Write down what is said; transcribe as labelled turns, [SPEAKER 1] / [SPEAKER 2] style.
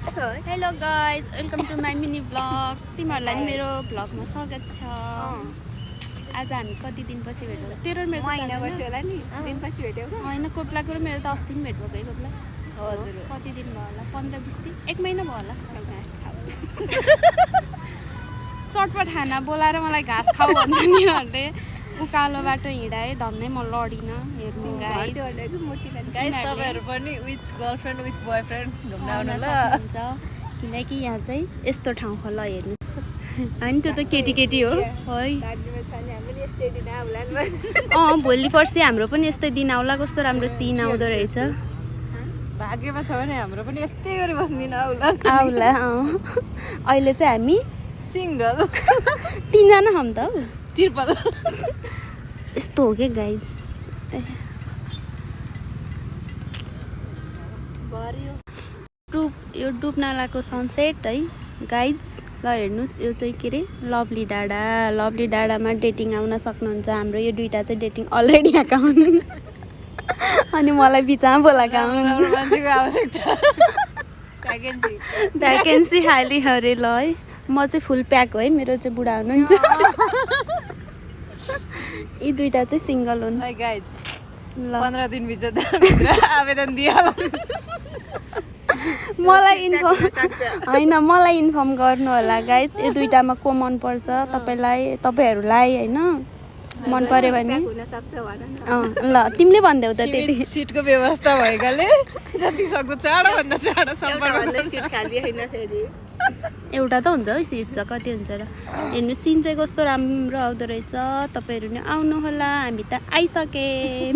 [SPEAKER 1] Hello guys, welcome to my mini blog. तिमीहरूलाई नि मेरो ब्लगमा स्वागत छ। आज हामी कति दिनपछि भेट्यौँ? तेरो मेरो होइन, कोप्लाको र मेरो त अस्ति पनि भेट भएको है। कोप्ला हजुर कति दिन भयो होला? 15-20 दिन, 1 महिना भयो होला। चटपट खाना बोलाएर मलाई घाँस खाऊ भन्छ नि उनीहरूले। उकालो बाटो हिँडाएँ, धन्नै म लडिनँ। हेर्नु गाइज,
[SPEAKER 2] तपाईहरु पनि विथ गर्लफ्रेन्ड विथ बोयफ्रेन्ड घुम्न आउनु ल।
[SPEAKER 1] किनकि यहाँ चाहिँ यस्तो ठाउँ हो ल, हेर्नु होइन त्यो त केटी केटी हो है। भोलि पर्सि हाम्रो पनि यस्तै दिन आउला। कस्तो राम्रो सिन आउँदो रहेछ।
[SPEAKER 2] भाग्यमा छ भने हाम्रो पनि यस्तै गरी बस्दिन आउला।
[SPEAKER 1] अहिले चाहिँ हामी
[SPEAKER 2] सिङ्गल
[SPEAKER 1] 3 जना हम त हौ।
[SPEAKER 2] तिरपल
[SPEAKER 1] यस्तो हो क्या गाइज। यो डुब्नालाको सनसेट है गाइज। ल हेर्नुहोस्, यो चाहिँ के अरे लभली डाँडा। लभली डाँडामा डेटिङ आउन सक्नुहुन्छ। हाम्रो यो दुइटा चाहिँ डेटिङ अलरेडी आएका हुन् अनि मलाई बिचमा बोलाएका हुन्।
[SPEAKER 2] मान्छेको आवश्यकता
[SPEAKER 1] भ्याकेन्सी खाली अरे ल है। म चाहिँ फुल प्याक हो है, मेरो चाहिँ बुढा हुनुहुन्छ। यी दुइटा चाहिँ सिङ्गल हुन्।
[SPEAKER 2] गाइज
[SPEAKER 1] ल
[SPEAKER 2] 15 दिन भित्र आवेदन दिइहालौँ।
[SPEAKER 1] मलाई इन्फर्म गर्नु होला गाइज। यो दुइटामा को मन पर्छ तपाईँहरूलाई होइन? मन पर्यो भने ल तिमीले भनिदेऊ त। त्यति
[SPEAKER 2] सिटको व्यवस्था भएकाले जति सक्दो चाँडोभन्दा चाँडो सम्पर्क।
[SPEAKER 3] सिट खाली होइन फेरि
[SPEAKER 1] एउटा त हुन्छ है, सिट चाहिँ कति हुन्छ र। हेर्नु सिन चाहिँ कस्तो राम्रो आउँदो रहेछ। तपाईँहरू नि आउनु होला, हामी त आइसके।